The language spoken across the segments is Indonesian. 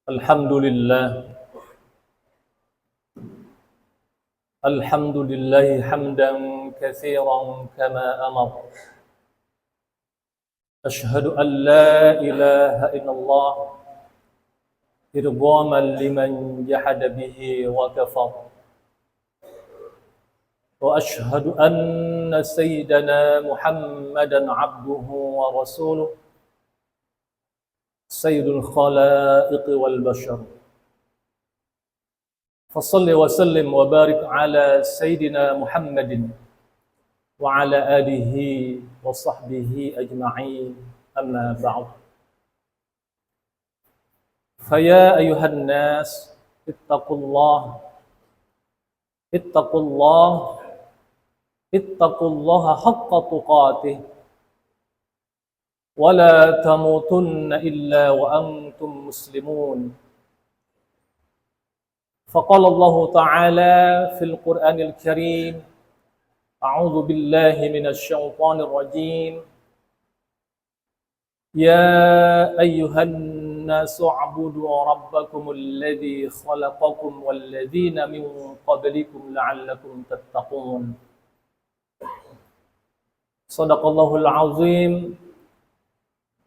Alhamdulillah, alhamdulillah hamdan katsiran kama amar. Ashhadu an la ilaha illallah irghaman liman jahada bihi wa kafar. Wa ashhadu anna sayyidana Muhammadan abduhu wa rasuluh sayyidul khalaiqi wal bashar. فصل وسلم وبارك على سيدنا محمد وعلى آله وصحبه أجمعين أما بعد فيا أيها الناس اتقوا الله اتقوا الله اتقوا الله حق تقاته ولا تموتن إلا وأنتم مسلمون. فقال الله تعالى في القرآن الكريم أعوذ بالله من الشيطان الرجيم يا أيها الناس اعبدوا ربكم الذي خلقكم والذين من قبلكم لعلكم تتقون. صدق الله العظيم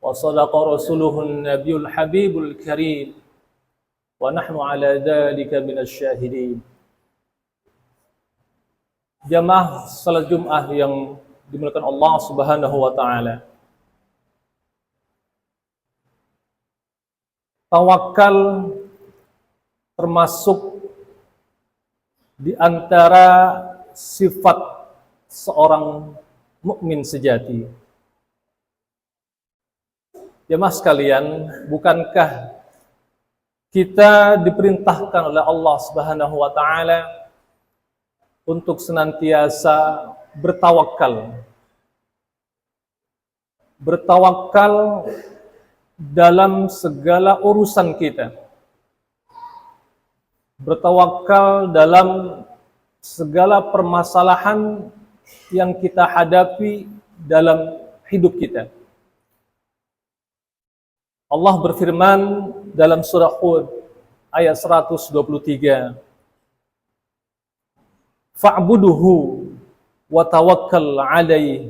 وصدق رسوله النبي الحبيب الكريم wa nahnu ala dzalika minasyahidin. Jamaah salat Jumat yang dimuliakan Allah Subhanahu wa taala. Tawakal termasuk di antara sifat seorang mukmin sejati. Jamaah sekalian, bukankah kita diperintahkan oleh Allah Subhanahu wa taala untuk senantiasa bertawakal. Bertawakal dalam segala urusan kita. Bertawakal dalam segala permasalahan yang kita hadapi dalam hidup kita. Allah berfirman dalam surah Hud ayat 123, fa'buduhu wa tawakkal 'alaihi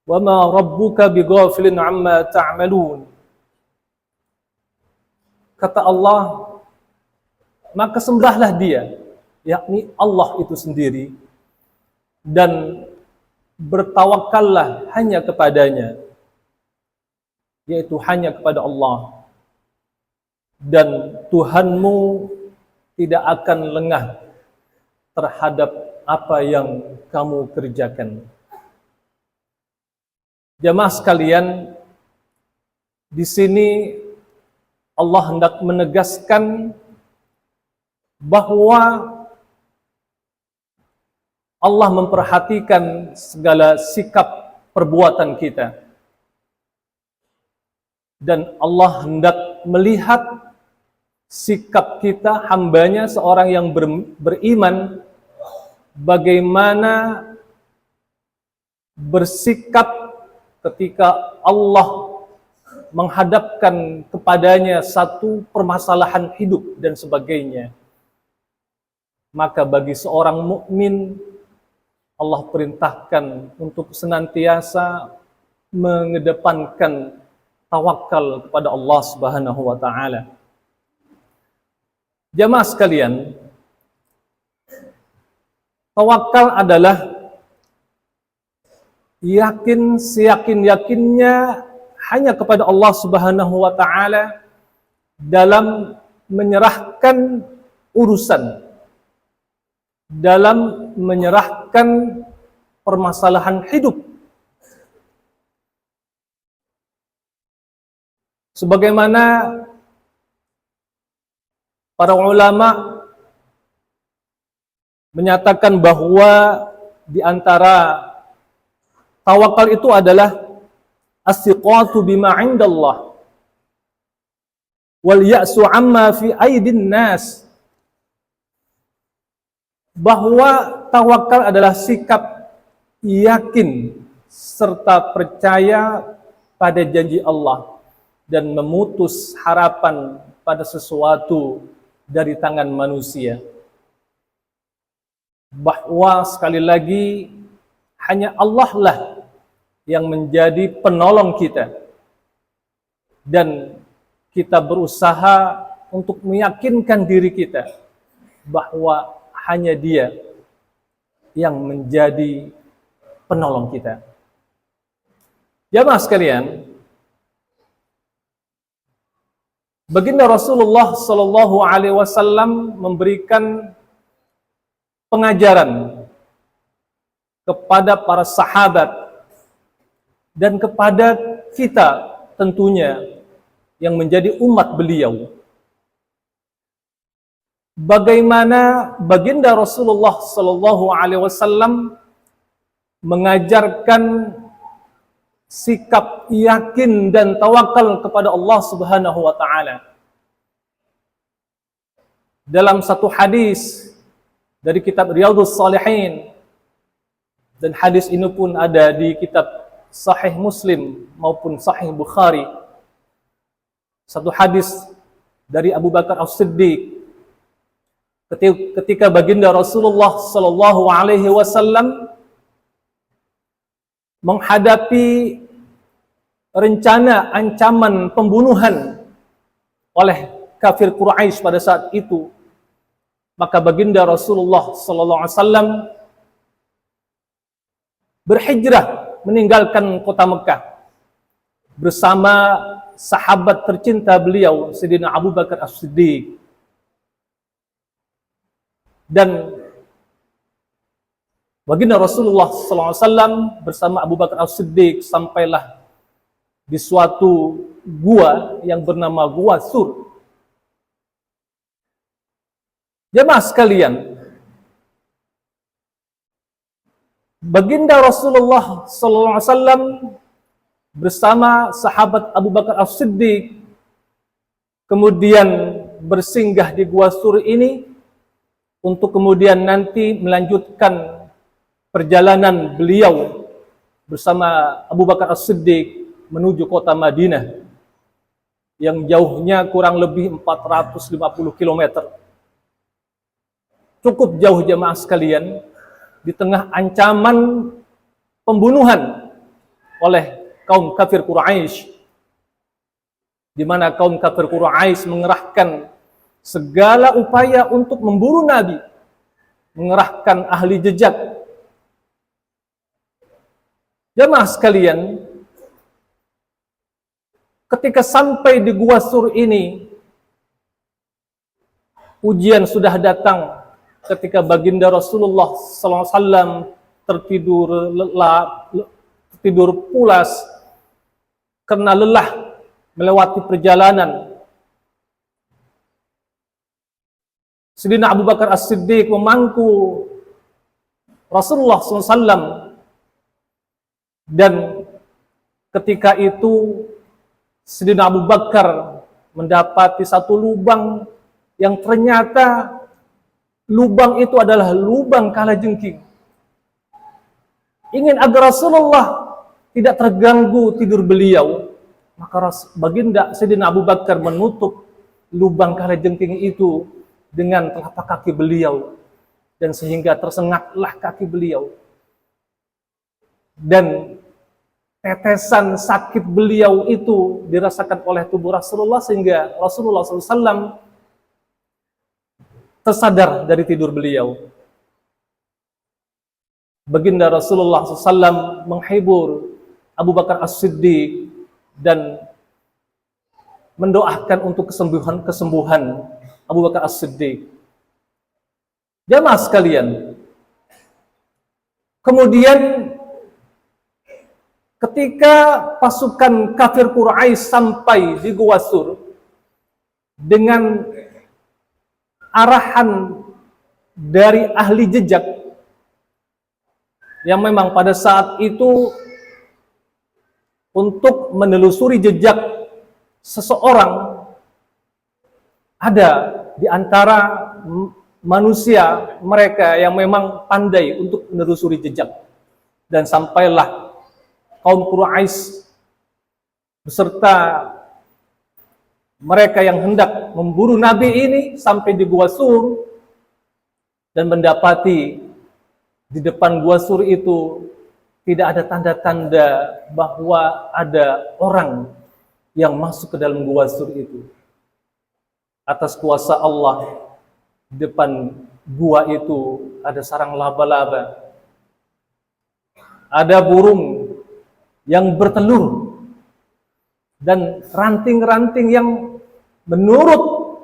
wa ma rabbuka bighafilin 'amma ta'malun. Kata Allah, maka sembahlah Dia, yakni Allah itu sendiri, dan bertawakallah hanya kepadanya, yaitu hanya kepada Allah, dan Tuhanmu tidak akan lengah terhadap apa yang kamu kerjakan. Jamaah sekalian, di sini Allah hendak menegaskan bahwa Allah memperhatikan segala sikap perbuatan kita. Dan Allah hendak melihat sikap kita, hambanya, seorang yang beriman, bagaimana bersikap ketika Allah menghadapkan kepadanya satu permasalahan hidup dan sebagainya. Maka bagi seorang mukmin, Allah perintahkan untuk senantiasa mengedepankan tawakal kepada Allah Subhanahu wa taala. Jamaah sekalian, tawakal adalah yakin seyakin-yakinnya hanya kepada Allah Subhanahu wa taala dalam menyerahkan urusan, dalam menyerahkan permasalahan hidup. Sebagaimana para ulama menyatakan bahwa di antara tawakal itu adalah as-siqatu bima 'indallah wal ya'su 'amma fi aidin nas. Bahwa tawakal adalah sikap yakin serta percaya pada janji Allah, dan memutus harapan pada sesuatu dari tangan manusia. Bahwa sekali lagi hanya Allah lah yang menjadi penolong kita, dan kita berusaha untuk meyakinkan diri kita bahwa hanya Dia yang menjadi penolong kita. Jamaah sekalian, baginda Rasulullah Sallallahu Alaihi Wasallam memberikan pengajaran kepada para sahabat dan kepada kita tentunya yang menjadi umat beliau. Bagaimana baginda Rasulullah Sallallahu Alaihi Wasallam mengajarkan sikap yakin dan tawakal kepada Allah Subhanahu wa taala. Dalam satu hadis dari kitab Riyadhus Shalihin, dan hadis ini pun ada di kitab Sahih Muslim maupun Sahih Bukhari. Satu hadis dari Abu Bakar As-Siddiq ketika baginda Rasulullah sallallahu alaihi wasallam menghadapi rencana ancaman pembunuhan oleh kafir Quraisy pada saat itu, maka baginda Rasulullah sallallahu alaihi wasallam berhijrah meninggalkan kota Mekah bersama sahabat tercinta beliau Sayyidina Abu Bakar As-Siddiq. Dan baginda Rasulullah SAW bersama Abu Bakar As-Siddiq sampailah di suatu gua yang bernama Gua Sur. Jemaah sekalian, baginda Rasulullah SAW bersama sahabat Abu Bakar As-Siddiq kemudian bersinggah di Gua Sur ini untuk kemudian nanti melanjutkan perjalanan beliau bersama Abu Bakar As-Siddiq menuju kota Madinah yang jauhnya kurang lebih 450 km. Cukup jauh jemaah sekalian, di tengah ancaman pembunuhan oleh kaum kafir Quraisy, di mana kaum kafir Quraisy mengerahkan segala upaya untuk memburu Nabi, mengerahkan ahli jejak. Jemaah sekalian, ketika sampai di Gua Sur ini, ujian sudah datang ketika baginda Rasulullah SAW tertidur pulas karena lelah melewati perjalanan. Sayyidina Abu Bakar As-Siddiq memangku Rasulullah SAW, dan ketika itu Sayyidina Abu Bakar mendapati satu lubang yang ternyata lubang itu adalah lubang kalajengking. Ingin agar Rasulullah tidak terganggu tidur beliau, maka baginda Sayyidina Abu Bakar menutup lubang kalajengking itu dengan telapak kaki beliau, dan sehingga tersengatlah kaki beliau, dan tetesan sakit beliau itu dirasakan oleh tubuh Rasulullah sehingga Rasulullah SAW tersadar dari tidur beliau. Baginda Rasulullah SAW menghibur Abu Bakar As-Siddiq dan mendoakan untuk kesembuhan Abu Bakar As-Siddiq. Jamaah sekalian, kemudian ketika pasukan kafir Quraisy sampai di Gua Sur dengan arahan dari ahli jejak yang memang pada saat itu untuk menelusuri jejak seseorang, ada di antara manusia mereka yang memang pandai untuk menelusuri jejak, dan sampailah kaum Quraisy beserta mereka yang hendak memburu Nabi ini sampai di Gua Sur dan mendapati di depan Gua Sur itu tidak ada tanda-tanda bahwa ada orang yang masuk ke dalam Gua Sur itu. Atas kuasa Allah, di depan gua itu ada sarang laba-laba, ada burung yang bertelur, dan ranting-ranting yang menurut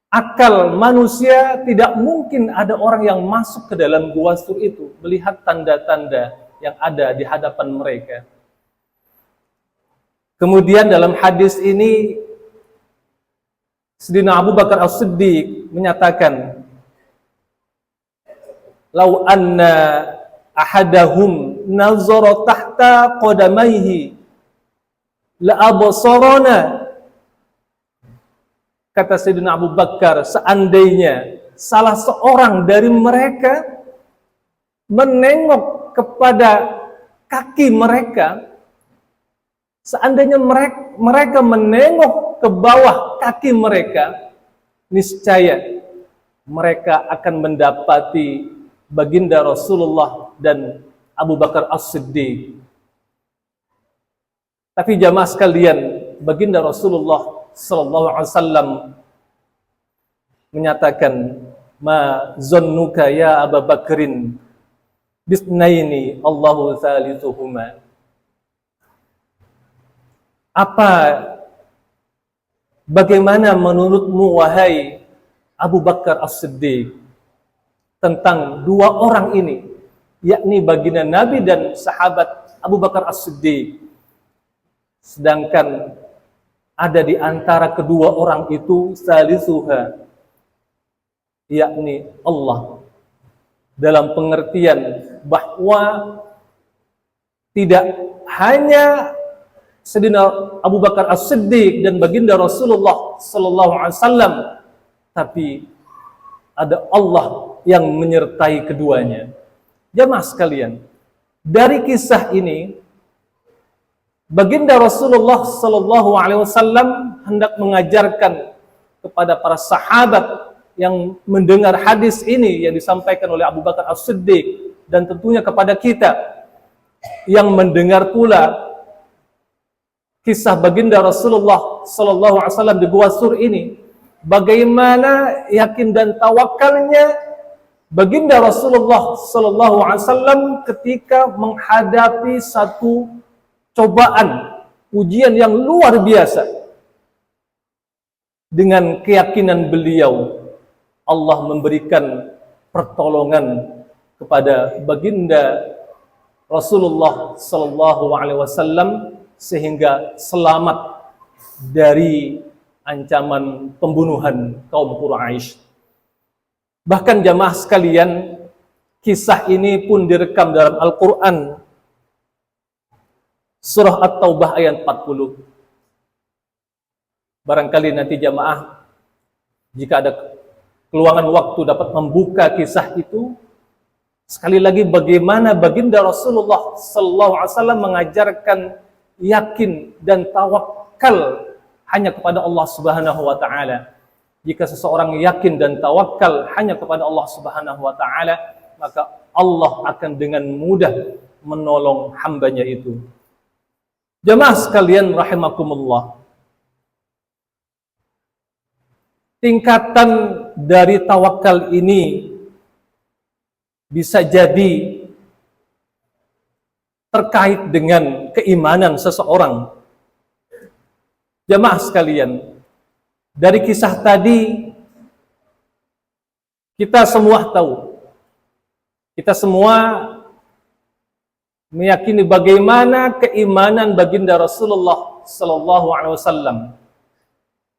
akal manusia tidak mungkin ada orang yang masuk ke dalam Gua Sur itu melihat tanda-tanda yang ada di hadapan mereka. Kemudian dalam hadis ini Sayyidina Abu Bakar As-Siddiq menyatakan, "Lau anna ahadahum nazara tahta qadamaihi la absarana." Kata Sayyidina Abu Bakar, seandainya salah seorang dari mereka menengok kepada kaki mereka, seandainya mereka menengok ke bawah kaki mereka, niscaya mereka akan mendapati baginda Rasulullah dan Abu Bakar As-Siddiq. Tapi jamaah sekalian, baginda Rasulullah sallallahu alaihi wasallam menyatakan, "Ma zannuka ya Abu Bakrin bisnaini Allahu thalithuhuma." Bagaimana menurutmu wahai Abu Bakar As-Siddiq tentang dua orang ini, yakni baginda Nabi dan sahabat Abu Bakar As-Siddiq, sedangkan ada di antara kedua orang itu salisuha, yakni Allah, dalam pengertian bahwa tidak hanya Sayyidina Abu Bakar As-Siddiq dan baginda Rasulullah sallallahu alaihi wasallam, tapi ada Allah yang menyertai keduanya. Jamaah sekalian, dari kisah ini baginda Rasulullah sallallahu alaihi wasallam hendak mengajarkan kepada para sahabat yang mendengar hadis ini yang disampaikan oleh Abu Bakar As-Siddiq, dan tentunya kepada kita yang mendengar pula kisah baginda Rasulullah sallallahu alaihi wasallam di Gua Sur ini, bagaimana yakin dan tawakalnya baginda Rasulullah sallallahu alaihi wasallam ketika menghadapi satu cobaan, ujian yang luar biasa. Dengan keyakinan beliau, Allah memberikan pertolongan kepada baginda Rasulullah sallallahu alaihi wasallam sehingga selamat dari ancaman pembunuhan kaum Quraisy. Bahkan jamaah sekalian, kisah ini pun direkam dalam Al-Quran, surah At-Taubah ayat 40. Barangkali nanti jamaah, jika ada keluangan waktu, dapat membuka kisah itu. Sekali lagi, bagaimana baginda Rasulullah sallallahu alaihi wasallam mengajarkan yakin dan tawakal hanya kepada Allah Subhanahu wa taala. Jika seseorang yakin dan tawakal hanya kepada Allah Subhanahu wa taala, maka Allah akan dengan mudah menolong hambanya itu. Jamaah sekalian rahimakumullah, tingkatan dari tawakal ini bisa jadi terkait dengan keimanan seseorang. Jamaah sekalian, dari kisah tadi kita semua tahu, kita semua meyakini bagaimana keimanan baginda Rasulullah sallallahu alaihi wasallam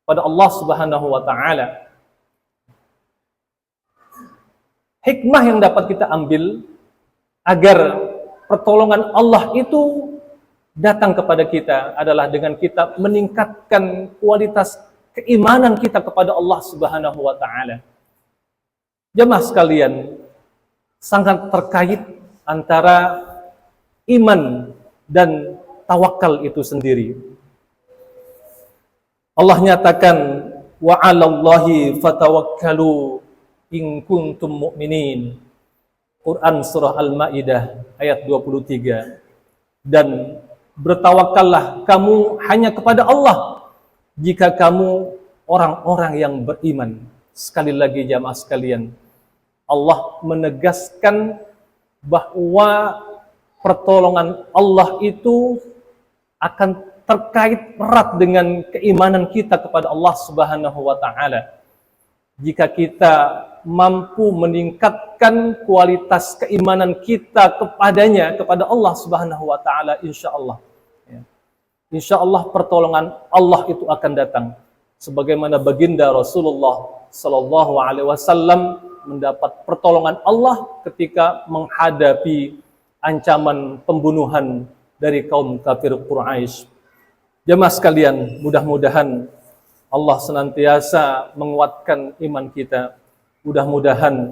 pada Allah Subhanahu wa taala. Hikmah yang dapat kita ambil agar pertolongan Allah itu datang kepada kita adalah dengan kita meningkatkan kualitas keimanan kita kepada Allah Subhanahu wa taala. Jemaah sekalian, sangat terkait antara iman dan tawakal itu sendiri. Allah nyatakan wa 'alallahi fatawakkalu in kuntum mu'minin. Quran surah Al-Maidah ayat 23. Dan bertawakallah kamu hanya kepada Allah jika kamu orang-orang yang beriman. Sekali lagi jamaah sekalian, Allah menegaskan bahwa pertolongan Allah itu akan terkait erat dengan keimanan kita kepada Allah Subhanahu wa taala. Jika kita mampu meningkatkan kualitas keimanan kita kepadanya, kepada Allah Subhanahu wa taala, insyaallah ya. Insyaallah pertolongan Allah itu akan datang. Sebagaimana baginda Rasulullah sallallahu alaihi wasallam mendapat pertolongan Allah ketika menghadapi ancaman pembunuhan dari kaum kafir Quraisy. Jemaah sekalian, mudah-mudahan Allah senantiasa menguatkan iman kita. Mudah-mudahan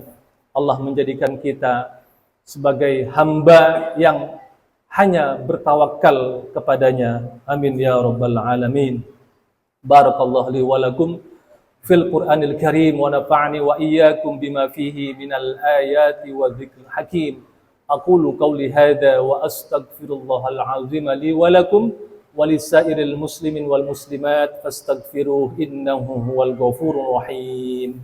Allah menjadikan kita sebagai hamba yang hanya bertawakal kepadanya. Amin ya rabbal alamin. Barakallahu li wa lakum fil Qur'anil Karim wa nafa'ani wa iyyakum bima fihi minal ayati wa dzikril hakim. Aqulu qawli hadza wa astaghfirullahal azim li wa lakum wa lisairil muslimin wal muslimat fastaghfiruhu innahu huwal ghafurur rahim.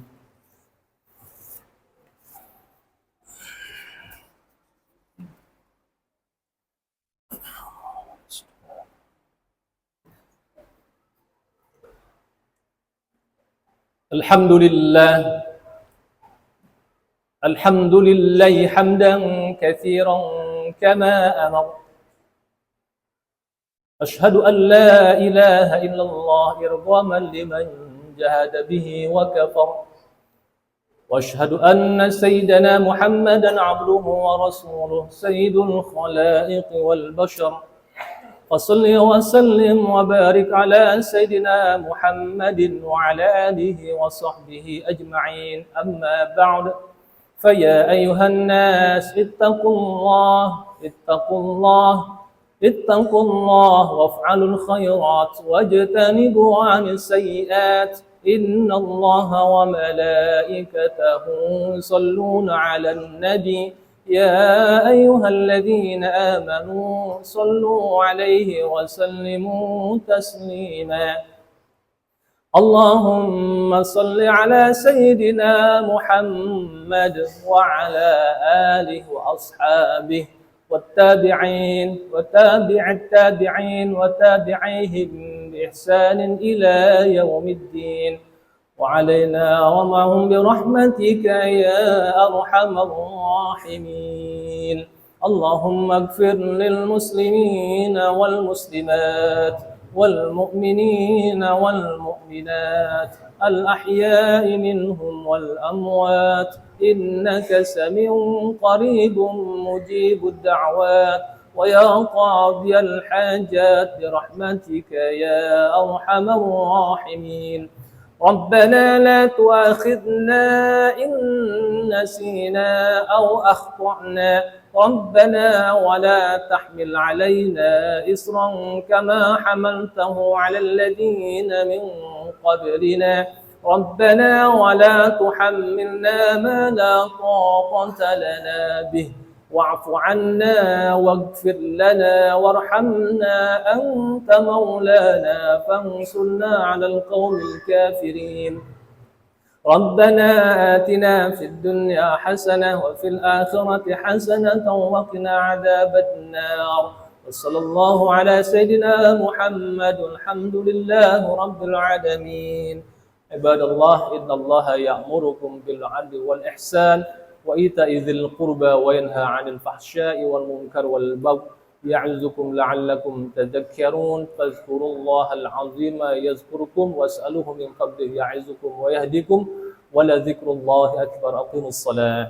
Alhamdulillah hamdan katsiran kama amar. Ashhadu an la ilaha illallah irghaman liman jahada bihi wa kafar. Wa ashhadu anna sayyidana Muhammadan abduhu wa rasuluh sayyidul khalaiq wal bashar. وصل وسلم وبارك على سيدنا محمد وعلى آله وصحبه أجمعين. أما بعد فيا أيها الناس اتقوا الله وافعلوا الخيرات واجتنبوا عن السيئات. إن الله وملائكته يصلون على النبي يا أيها الذين آمنوا صلوا عليه وسلموا تسليما. اللهم صل على سيدنا محمد وعلى آله وأصحابه والتابعين وتابع التابعين وتابعيهم بإحسان إلى يوم الدين وعلينا ومعهم برحمتك يا أرحم الراحمين. اللهم اغفر للمسلمين والمسلمات والمؤمنين والمؤمنات الأحياء منهم والأموات إنك سميع قريب مجيب الدعوات ويا قاضي الحاجات برحمتك يا أرحم الراحمين. ربنا لا تؤاخذنا إن نسينا أو أخطأنا ربنا ولا تحمل علينا إصرا كما حملته على الذين من قبلنا ربنا ولا تحملنا ما لا طاقة لنا به واعف عنا واغفر لنا وارحمنا أنت مولانا فانصرنا على القوم الكافرين. ربنا آتنا في الدنيا حسنة وفي الآخرة حسنة وقنا عذاب النار. وصلى الله على سيدنا محمد. الحمد لله رب العالمين. عباد الله إن الله يأمركم بالعدل والإحسان وإيتاء ذي القربى وينهى عن الفحشاء والمنكر والبغي يعظكم لعلكم تذكرون. فاذكروا الله العظيم يذكركم واسألوه من فضله يعظكم ويهديكم ولذكر الله أكبر. أقيموا الصلاة.